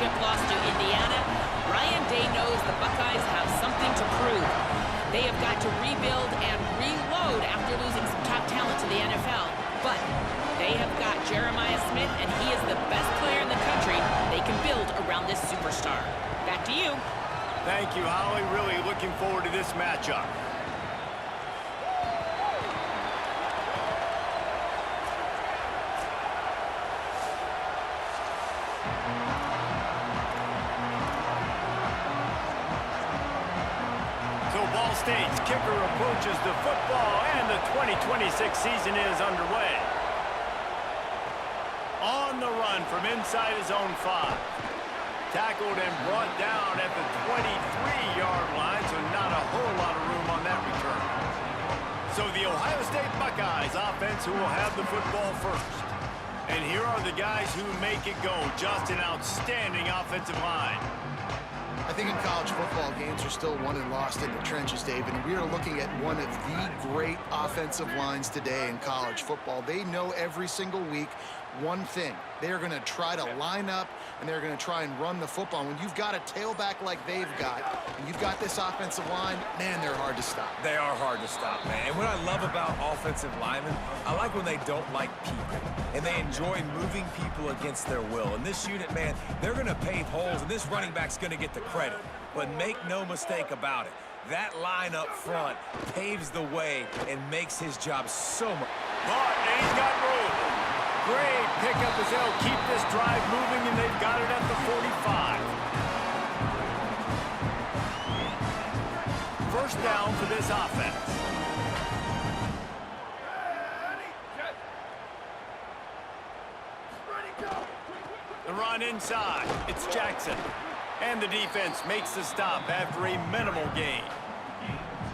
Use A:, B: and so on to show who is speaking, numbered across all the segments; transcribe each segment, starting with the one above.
A: championship loss to Indiana, Ryan Day knows the Buckeyes have something to prove. They have got to rebuild and reload after losing some top talent to the NFL. But they have got Jeremiah Smith, and he is the best player in the country. They can build around this superstar. Back to you.
B: Thank you, Holly. Really looking forward to this matchup. So Ball State's kicker approaches the football, and the 2026 season is underway. On the run from inside his own 5. Tackled and brought down at the 23-yard line, so not a whole lot of room on that return. So the Ohio State Buckeyes offense who will have the football first. And here are the guys who make it go. Just an outstanding offensive line.
C: I think in college football, games are still won and lost in the trenches, David. And we are looking at one of the great offensive lines today in college football. They know every single week one thing. They are going to try to line up, and they're going to try and run the football. When you've got a tailback like they've got, and you've got this offensive line, man, they're hard to stop.
D: They are hard to stop, man. And what I love about offensive linemen, I like when they don't like people, and they enjoy moving people against their will. And this unit, man, they're going to pave holes, and this running back's going to get the credit. But make no mistake about it, that line up front paves the way and makes his job so much.
B: And he's got room. Great pickup as they'll keep this drive moving, and they've got it at the 45. First down for this offense. The run inside. It's Jackson. And the defense makes the stop after a minimal gain.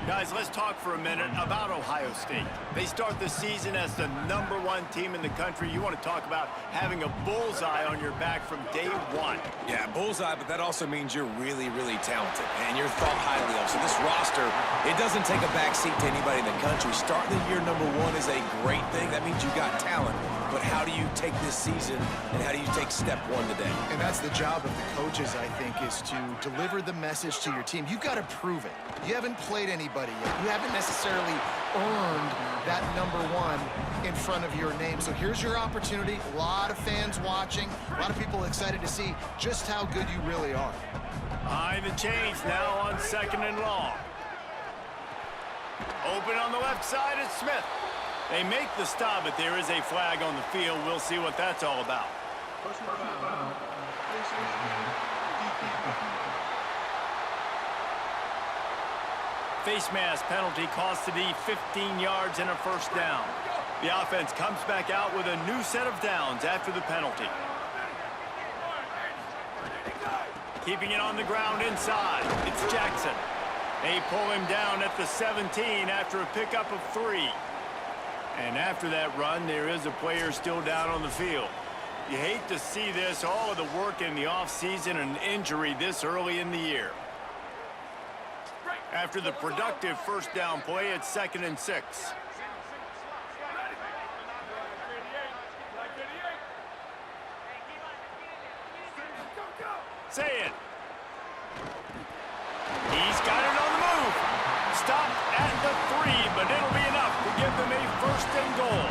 B: Guys, let's talk for a minute about Ohio State. They start the season as the #1 team in the country. You want to talk about having a bullseye on your back from day one.
D: Yeah, bullseye, but that also means you're really, really talented, and you're thought highly of. So this roster, it doesn't take a backseat to anybody in the country. Starting the year #1 is a great thing. That means you got talent. But how do you take this season, and how do you take step one today?
C: And that's the job of the coaches, I think, is to deliver the message to your team. You've got to prove it. You haven't played anybody yet. You haven't necessarily earned that #1 in front of your name. So here's your opportunity. A lot of fans watching. A lot of people excited to see just how good you really are.
B: Behind the chains now on 2nd and long. Open on the left side is Smith. They make the stop, but there is a flag on the field. We'll see what that's all about. Face mask penalty cost the D 15 yards and a first down. The offense comes back out with a new set of downs after the penalty. Keeping it on the ground inside. It's Jackson. They pull him down at the 17 after a pickup of 3. And after that run, there is a player still down on the field. You hate to see this, all of the work in the offseason and injury this early in the year. After the productive first down play, it's 2nd and 6. Say it. He's got it on the move. Stopped at the 3, but it'll be enough to give them a 1st and goal.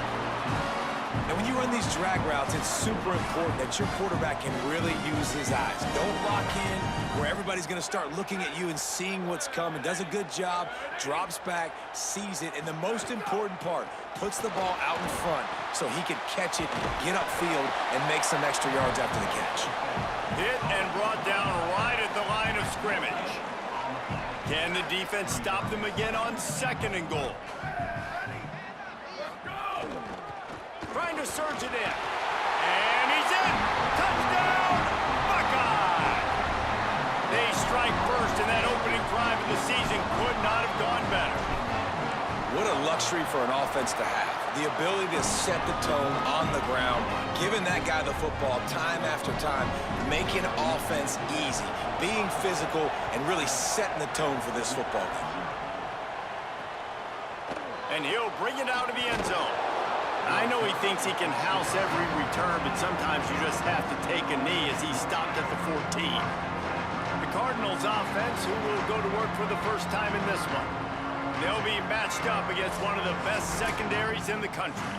D: And when you run these drag routes, it's super important that your quarterback can really use his eyes. Don't lock in where everybody's going to start looking at you and seeing what's coming. Does a good job, drops back, sees it, and the most important part, puts the ball out in front so he can catch it, get upfield, and make some extra yards after the catch.
B: Hit and brought down right at the line of scrimmage. Can the defense stop them again on 2nd and goal? Trying to surge it in. And he's in. Touchdown, Buckeye! They strike first, and that opening drive of the season could not have gone better.
D: What a luxury for an offense to have. The ability to set the tone on the ground, giving that guy the football time after time, making offense easy, being physical, and really setting the tone for this football game.
B: And he'll bring it out of the end zone. I know he thinks he can house every return, but sometimes you just have to take a knee as he stopped at the 14. The Cardinals offense, who will go to work for the first time in this one. They'll be matched up against one of the best secondaries in the country.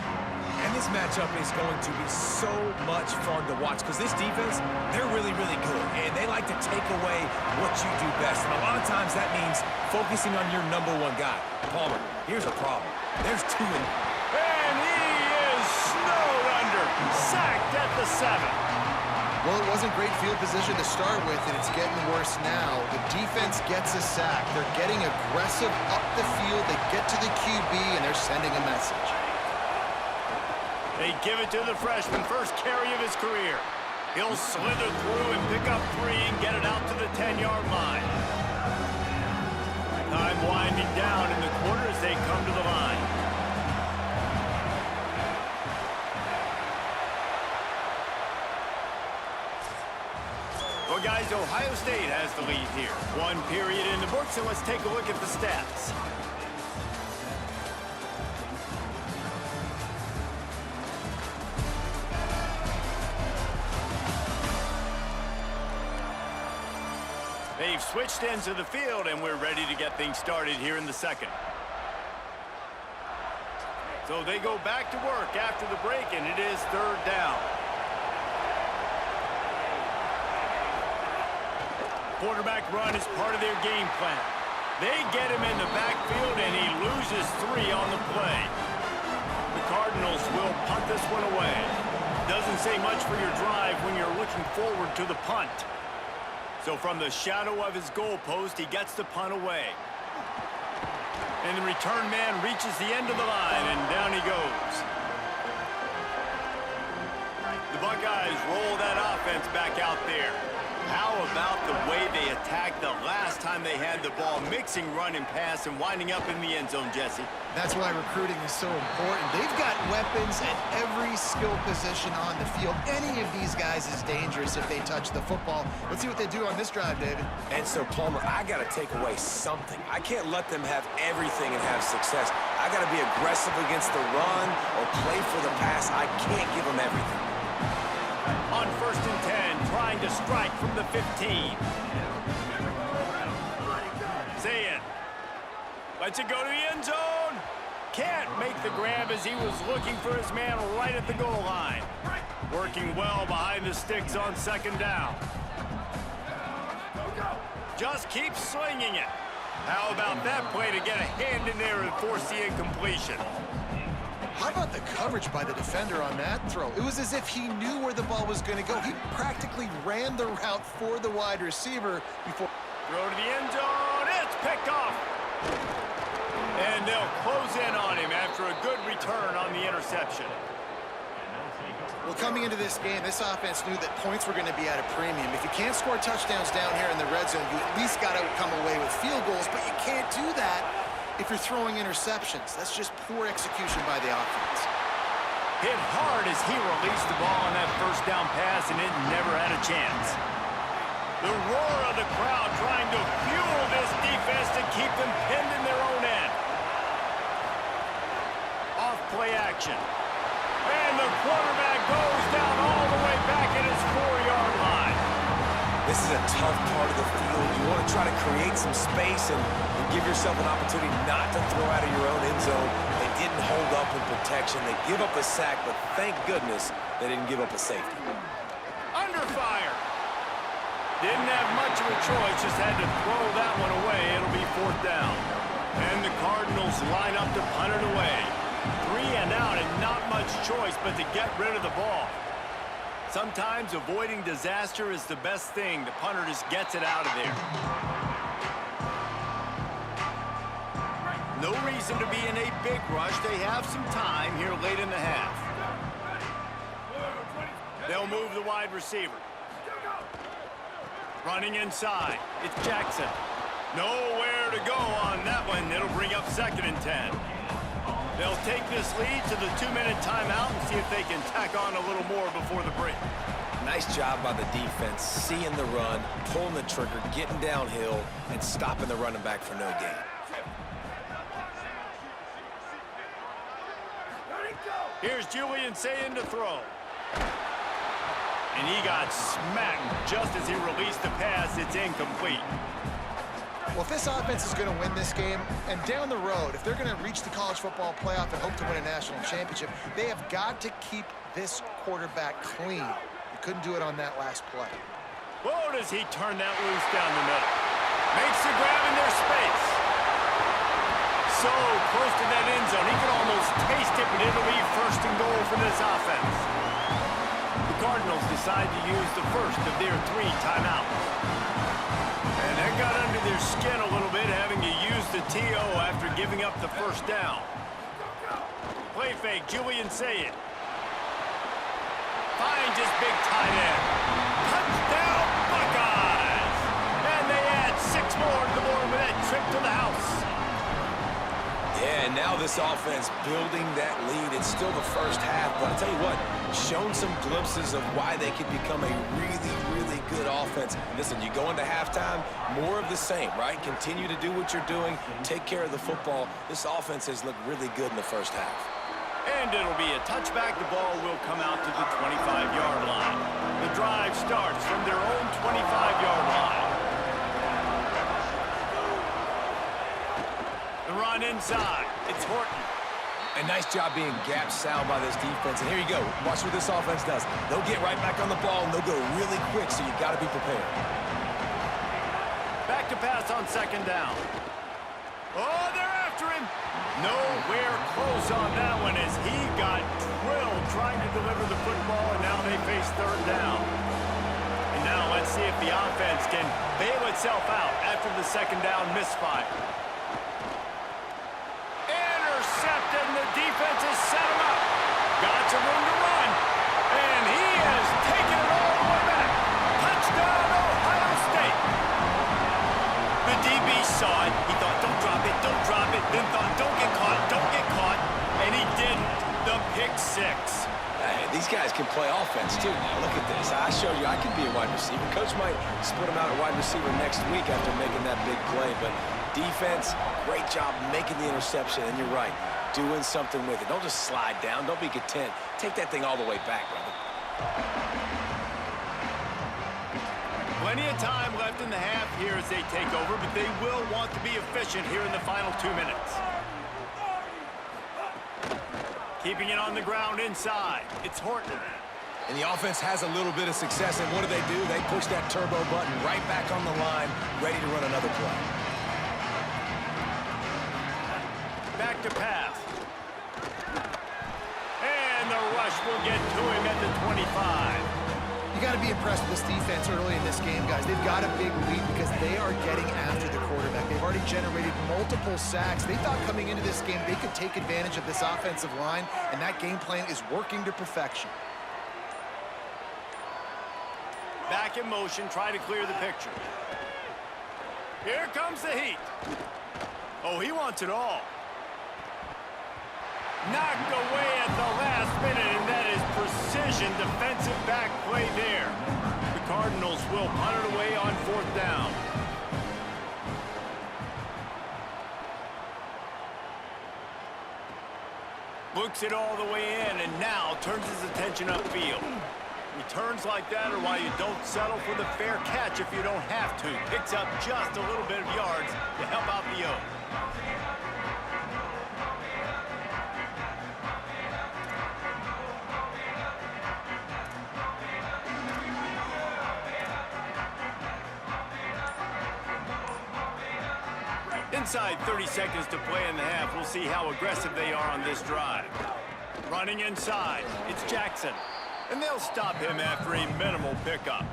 D: And this matchup is going to be so much fun to watch because this defense, they're really, really good. And they like to take away what you do best. And a lot of times that means focusing on your number one guy. Palmer, here's a problem. There's two in.
B: And he is snowed under. Sacked at the 7.
C: Well, it wasn't great field position to start with, and it's getting worse now. The defense gets a sack. They're getting aggressive up the field. They get to the QB, and they're sending a message.
B: They give it to the freshman, first carry of his career. He'll slither through and pick up 3 and get it out to the 10-yard line. Time winding down in the quarter as they come to the line. Well, guys, Ohio State has the lead here. 1 period in the books, and let's take a look at the stats. They've switched ends of the field, and we're ready to get things started here in the second. So they go back to work after the break, and it is 3rd down. Quarterback run is part of their game plan. They get him in the backfield, and he loses 3 on the play. The Cardinals will punt this one away. Doesn't say much for your drive when you're looking forward to the punt. So from the shadow of his goalpost, he gets the punt away. And the return man reaches the end of the line, and down he goes. The Buckeyes roll that offense back out there. How about the way they attacked the last time they had the ball, mixing run and pass and winding up in the end zone, Jesse?
C: That's why recruiting is so important. They've got weapons at every skill position on the field. Any of these guys is dangerous if they touch the football. Let's see what they do on this drive, David.
D: And so, Palmer, I got to take away something. I can't let them have everything and have success. I got to be aggressive against the run or play for the pass. I can't give them everything.
B: On 1st and 10, trying to strike from the 15. Zayn lets it go to the end zone. Can't make the grab as he was looking for his man right at the goal line. Working well behind the sticks on 2nd down. Just keep slinging it. How about that play to get a hand in there and force the incompletion?
C: How about the coverage by the defender on that throw? It was as if he knew where the ball was going to go. He practically ran the route for the wide receiver before.
B: Throw to the end zone. It's picked off. And they'll close in on him after a good return on the interception.
C: Well, coming into this game, this offense knew that points were going to be at a premium. If you can't score touchdowns down here in the red zone, you at least got to come away with field goals, but you can't do that if you're throwing interceptions. That's just poor execution by the offense.
B: Hit hard as he released the ball on that 1st down pass, and it never had a chance. The roar of the crowd trying to fuel this defense to keep them pinned in their own end. Off play action. And the quarterback goes down all the way back at his 4-yard line.
D: This is a tough part of the field. You want to try to create some space and give yourself an opportunity not to throw out of your own end zone. They didn't hold up in protection. They give up a sack, but thank goodness they didn't give up a safety.
B: Under fire. Didn't have much of a choice, just had to throw that one away. It'll be 4th down. And the Cardinals line up to punt it away. 3 and out, and not much choice but to get rid of the ball. Sometimes avoiding disaster is the best thing. The punter just gets it out of there. No reason to be in a big rush. They have some time here late in the half. They'll move the wide receiver. Running inside. It's Jackson. Nowhere to go on that one. It'll bring up 2nd and 10. They'll take this lead to the 2-minute timeout and see if they can tack on a little more before the break.
D: Nice job by the defense, seeing the run, pulling the trigger, getting downhill, and stopping the running back for no gain.
B: Ready, go! Here's Julian saying to throw. And he got smacked just as he released the pass. It's incomplete.
C: Well, if this offense is going to win this game, and down the road, if they're going to reach the college football playoff and hope to win a national championship, they have got to keep this quarterback clean. He couldn't do it on that last play.
B: Whoa, does he turn that loose down the middle. Makes the grab in their space. So close to that end zone, he could almost taste it, but it'll be first and goal for this offense. The Cardinals decide to use the first of their 3 timeouts. And that got under their skin a little bit, having to use the TO after giving up the first down. Play fake, Julian Sayed. Finds his big tight end. Touchdown, Buckeyes! And they add 6 more to the board with that trip to the house.
D: Yeah, and now this offense building that lead. It's still the first half, but I'll tell you what, shown some glimpses of why they could become a really, really good offense. Listen, you go into halftime, more of the same, right? Continue to do what you're doing, take care of the football. This offense has looked really good in the first half.
B: And it'll be a touchback. The ball will come out to the 25-yard line. The drive starts from their own 25-yard line. The run inside. It's Horton.
D: A nice job being gap sound by this defense. And here you go. Watch what this offense does. They'll get right back on the ball, and they'll go really quick, so you got to be prepared.
B: Back to pass on second down. Oh, they're after him. Nowhere close on that one as he got drilled trying to deliver the football, and now they face third down. And now let's see if the offense can bail itself out after the second down misfire. Intercepted, and the defense has set him up. Got some room to run, and he has taken it all the way back. Touchdown, Ohio State. The DB saw it. He thought, don't drop it, don't drop it. Then thought, don't get caught, and he didn't. The pick 6.
D: Hey, these guys can play offense, too. Now, look at this. I showed you I can be a wide receiver. Coach might split him out at wide receiver next week after making that big play, but defense, great job making the interception, and you're right, doing something with it. Don't just slide down. Don't be content. Take that thing all the way back, brother.
B: Plenty of time left in the half here as they take over, but they will want to be efficient here in the final 2 minutes. Keeping it on the ground inside. It's Horton.
D: And the offense has a little bit of success, and what do? They push that turbo button right back on the line, ready to run another play.
B: Back to pass. And the rush will get to him at the 25.
C: You got to be impressed with this defense early in this game, guys. They've got a big lead because they are getting after the quarterback. They've already generated multiple sacks. They thought coming into this game they could take advantage of this offensive line, and that game plan is working to perfection.
B: Back in motion, try to clear the picture. Here comes the heat. Oh, he wants it all. Knocked away at the last minute, and that is precision defensive back play there. The Cardinals will punt it away on 4th down. Looks it all the way in, and now turns his attention upfield. Returns like that are why you don't settle for the fair catch if you don't have to. Picks up just a little bit of yards to help out the O. Inside 30 seconds to play in the half. We'll see how aggressive they are on this drive. Running inside, it's Jackson. And they'll stop him after a minimal pickup.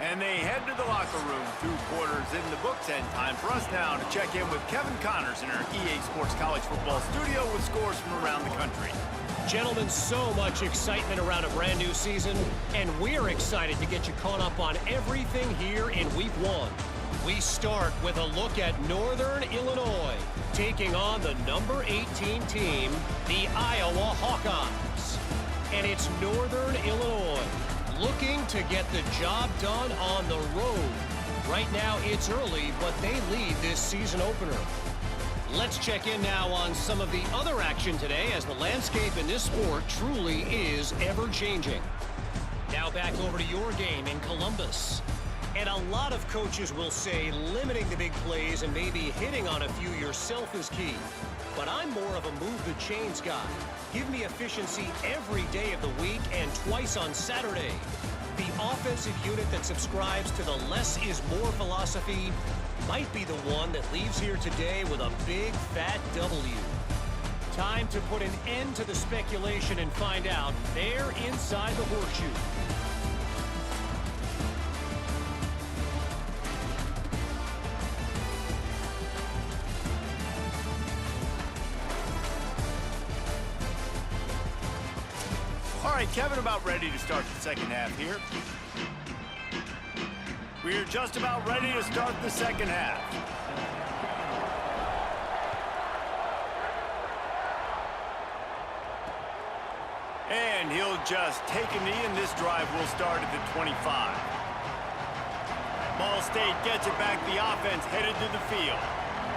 B: And they head to the locker room. 2 quarters in the books, and time for us now to check in with Kevin Connors in our EA Sports College Football studio with scores from around the country.
E: Gentlemen, so much excitement around a brand new season, and we're excited to get you caught up on everything here in Week 1. We start with a look at Northern Illinois, taking on the number 18 team, the Iowa Hawkeyes. And it's Northern Illinois looking to get the job done on the road. Right now, it's early, but they lead this season opener. Let's check in now on some of the other action today, as the landscape in this sport truly is ever-changing. Now back over to your game in Columbus. And a lot of coaches will say limiting the big plays and maybe hitting on a few yourself is key. But I'm more of a move the chains guy. Give me efficiency every day of the week and twice on Saturday. The offensive unit that subscribes to the less is more philosophy might be the one that leaves here today with a big fat W. Time to put an end to the speculation and find out there inside the horseshoe.
B: All right, Kevin, about ready to start the second half here. We're just about ready to start the second half. And he'll just take a knee, and this drive will start at the 25. Ball State gets it back. The offense headed to the field.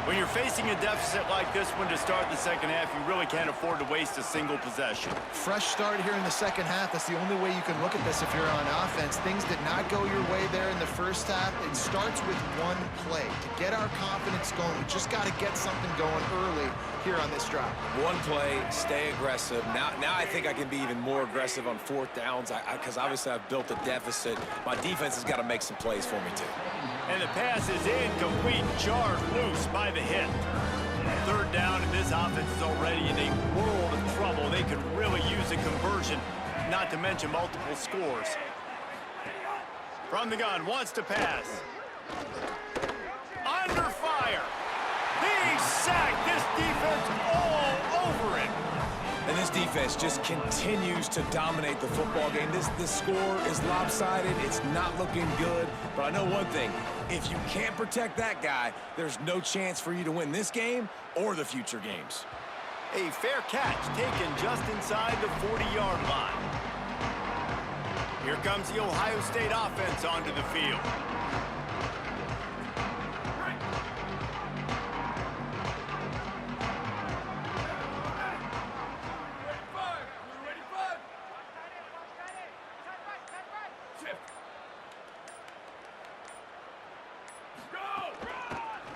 B: When you're facing a deficit like this one to start the second half, you really can't afford to waste a single possession.
C: Fresh start here in the second half. That's the only way you can look at this if you're on offense. Things did not go your way there in the first half. It starts with one play. To get our confidence going, we just got to get something going early here on this drive. One play, stay aggressive. Now I think I can be even more aggressive on fourth downs because obviously I've built a deficit. My defense has got to make some plays for me too.
B: And the pass is incomplete, jarred loose by the hit. Third down, and this offense is already in a world of trouble. They could really use a conversion, not to mention multiple scores. From the gun, wants to pass. Under fire. He sacked. This defense all over it.
D: And this defense just continues to dominate the football game. This score is lopsided. It's not looking good. But I know one thing. If you can't protect that guy, there's no chance for you to win this game or the future games.
B: A fair catch taken just inside the 40-yard line. Here comes the Ohio State offense onto the field.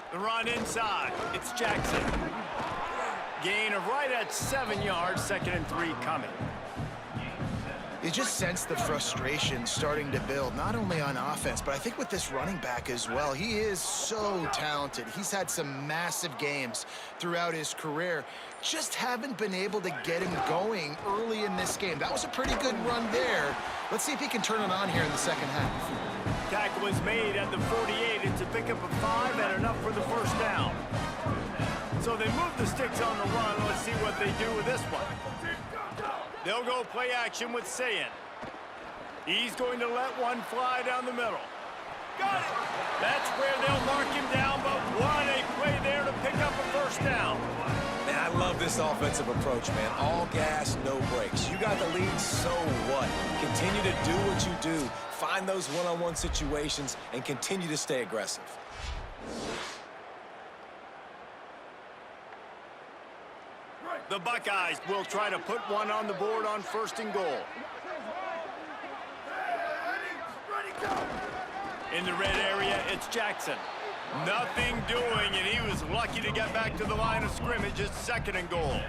B: The run inside. It's Jackson. Gain of right at 7 yards, 2nd and 3 coming.
C: You just sense the frustration starting to build, not only on offense, but I think with this running back as well. He is so talented. He's had some massive games throughout his career. Just haven't been able to get him going early in this game. That was a pretty good run there. Let's see if he can turn it on here in the second half.
B: Tackle is made at the 48. It's a pickup of 5 and enough for the first down. So they move the sticks on the run. Let's see what they do with this one. They'll go play action with Sayin. He's going to let one fly down the middle. Got it. That's where they'll mark him down, but what a play there to pick up a first down.
D: Man, I love this offensive approach, man. All gas, no brakes. You got the lead, so what? Continue to do what you do. Find those one-on-one situations and continue to stay aggressive.
B: The Buckeyes will try to put one on the board on 1st and goal. In the red area, it's Jackson. Nothing doing, and he was lucky to get back to the line of scrimmage. It's 2nd and goal.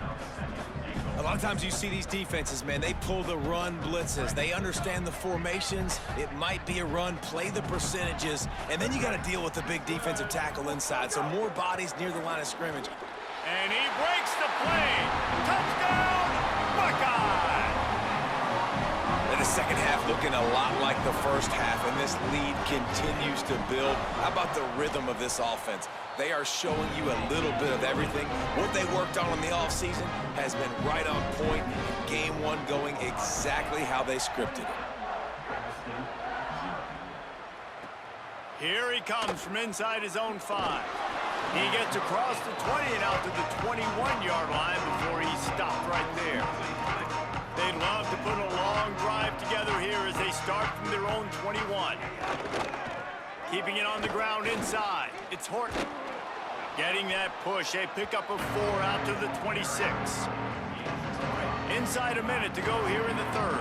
D: A lot of times you see these defenses, man, they pull the run blitzes. They understand the formations. It might be a run, play the percentages, and then you got to deal with the big defensive tackle inside. So more bodies near the line of scrimmage.
B: And he breaks the play. Touchdown, Buckeye!
D: And the second half looking a lot like the first half, and this lead continues to build. How about the rhythm of this offense? They are showing you a little bit of everything. What they worked on in the offseason has been right on point. Game one going exactly how they scripted it.
B: Here he comes from inside his own 5. He gets across the 20 and out to the 21-yard line before he stopped right there. They'd love to put a long drive together here as they start from their own 21. Keeping it on the ground inside. It's Horton. Getting that push, a pickup of 4 out to the 26. Inside a minute to go here in the third.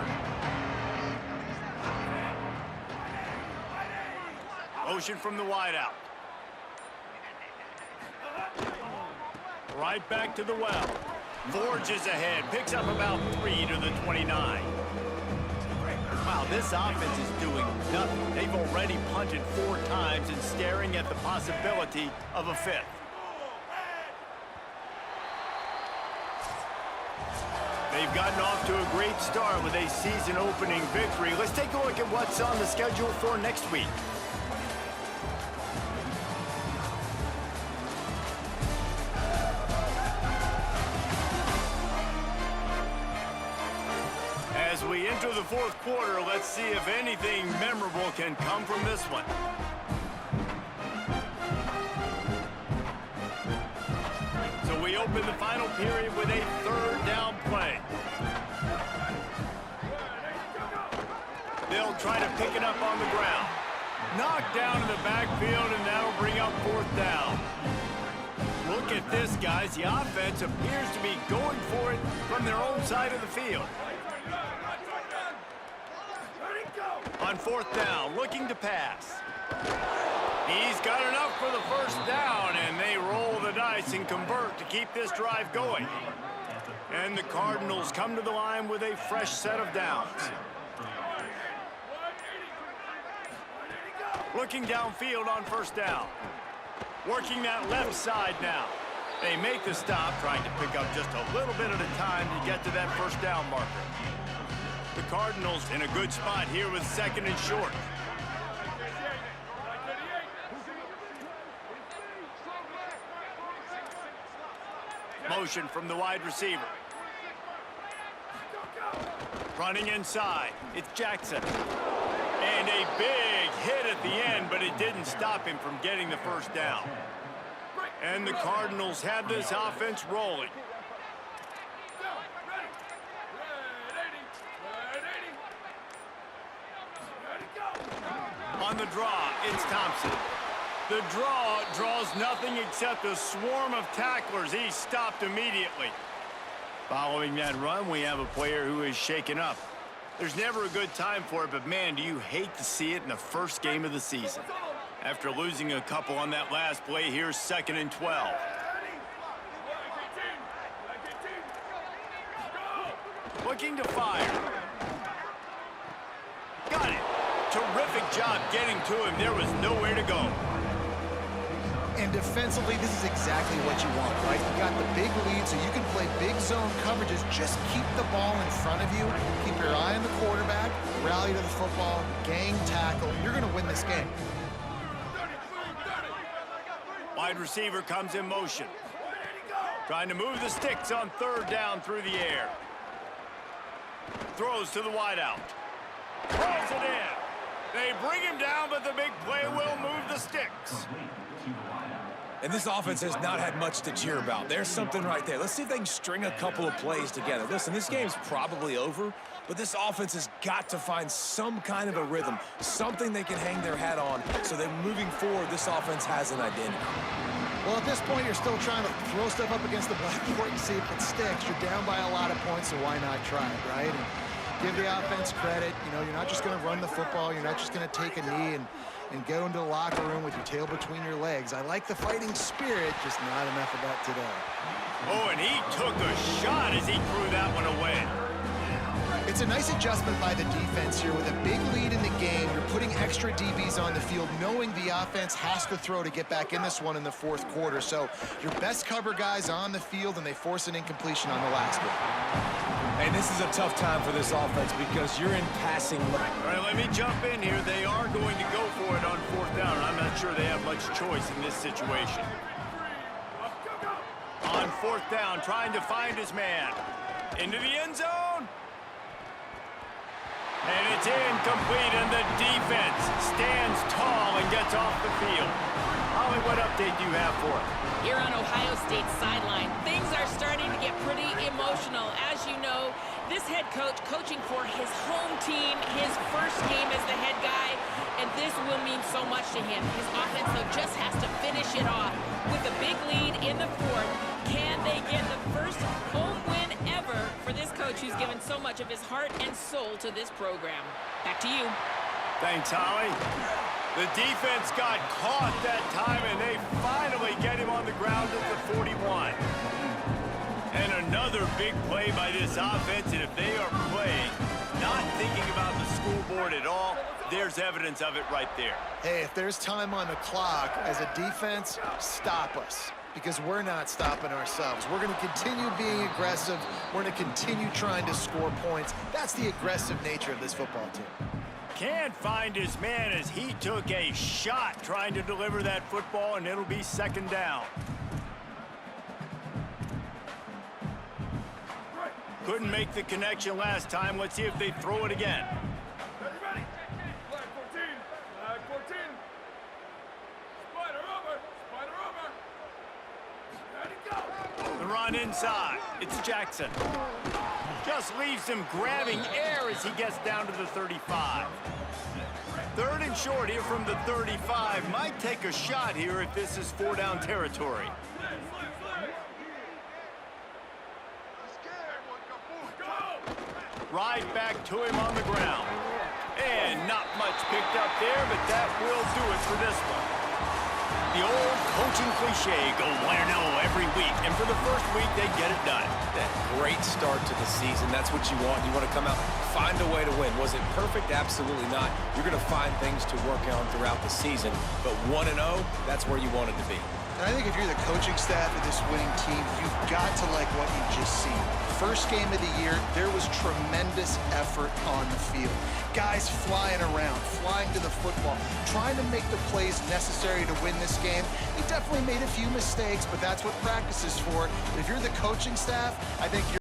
B: Motion from the wideout. Right back to the well. Forges ahead, picks up about 3 to the 29. Wow, this offense is doing nothing. They've already punted 4 times and staring at the possibility of a 5th. They've gotten off to a great start with a season-opening victory. Let's take a look at what's on the schedule for next week. As we enter the fourth quarter, let's see if anything memorable can come from this one. So we open the final period with a third down play. They'll try to pick it up on the ground. Knocked down in the backfield, and that'll bring up fourth down. Look at this, guys. The offense appears to be going for it from their own side of the field. On fourth down, looking to pass. He's got enough for the first down, and they roll the dice and convert to keep this drive going. And the Cardinals come to the line with a fresh set of downs. Looking downfield on first down. Working that left side now. They make the stop, trying to pick up just a little bit at a time to get to that first down marker. The Cardinals in a good spot here with second and short. Motion from the wide receiver. Running inside, it's Jackson. And a big hit at the end, but it didn't stop him from getting the first down. And the Cardinals have this offense rolling. On the draw, it's Thompson. The draw draws nothing except a swarm of tacklers. He's stopped immediately. Following that run, we have a player who is shaken up. There's never a good time for it, but man, do you hate to see it in the first game of the season. After losing a couple on that last play, here's second and 12. Looking to fire. Got it. Terrific job getting to him. There was nowhere to go.
C: And defensively, this is exactly what you want, right? You got the big lead, so you can play big zone coverages. Just keep the ball in front of you. Keep your eye on the quarterback. Rally to the football. Gang tackle. You're going to win this game.
B: Wide receiver comes in motion. Trying to move the sticks on third down through the air. Throws to the wideout. Throws it in. They bring him down, but the big play will move the sticks.
D: And this offense has not had much to cheer about. There's something right there. Let's see if they can string a couple of plays together. Listen, this game's probably over, but this offense has got to find some kind of a rhythm, something they can hang their hat on, so that moving forward, this offense has an identity.
C: Well, at this point, you're still trying to throw stuff up against the blackboard and see if it sticks. You're down by a lot of points, so why not try it, right? And give the offense credit. You know, you're not just going to run the football. You're not just going to take a knee and go into the locker room with your tail between your legs. I like the fighting spirit, just not enough of that today.
B: Oh, and he took a shot as he threw that one away.
C: It's a nice adjustment by the defense here. With a big lead in the game, you're putting extra DBs on the field, knowing the offense has to throw to get back in this one in the fourth quarter. So your best cover guys on the field, and they force an incompletion on the last one.
D: And this is a tough time for this offense because you're in passing mode.
B: All right, let me jump in here. They are going to go for it on fourth down. I'm not sure they have much choice in this situation. On fourth down, trying to find his man. Into the end zone. And it's incomplete, and the defense stands tall and gets off the field. Holly, what update do you have for us?
A: Here on Ohio State's sideline, things are starting to get pretty emotional. As you know, This head coach coaching for his home team, his first game as the head guy, and this will mean so much to him. His offense, though, just has to finish it off. With a big lead in the fourth, can they get the first home win ever for this coach who's given so much of his heart and soul to this program? Back to you.
B: Thanks, Holly. The defense got caught that time, and they finally get him on the ground at the 41. And another big play by this offense, and if they are playing, not thinking about the scoreboard at all, there's evidence of it right there.
C: Hey, if there's time on the clock, as a defense, stop us. Because we're not stopping ourselves. We're going to continue being aggressive. We're going to continue trying to score points. That's the aggressive nature of this football team.
B: Can't find his man as he took a shot trying to deliver that football, and it'll be second down. Couldn't make the connection last time. Let's see if they throw it again.
F: Ready. Flag 14. Flag 14. Spider over. Ready, go.
B: The run inside. It's Jackson. Just leaves him grabbing air as he gets down to the 35. Third and short here from the 35. Might take a shot here if this is 4-down territory. Right back to him on the ground. And not much picked up there, but that will do it for this one. The old coaching cliche, go 1-0 every week. And for the first week, they get it done.
D: That great start to the season. That's what you want. You want to come out, find a way to win. Was it perfect? Absolutely not. You're going to find things to work on throughout the season. But 1-0, that's where you want it to be.
C: And I think if you're the coaching staff of this winning team, you've got to like what you've just seen. First game of the year, there was tremendous effort on the field. Guys flying around, flying to the football, trying to make the plays necessary to win this game. They definitely made a few mistakes, but that's what practice is for. But if you're the coaching staff, I think you're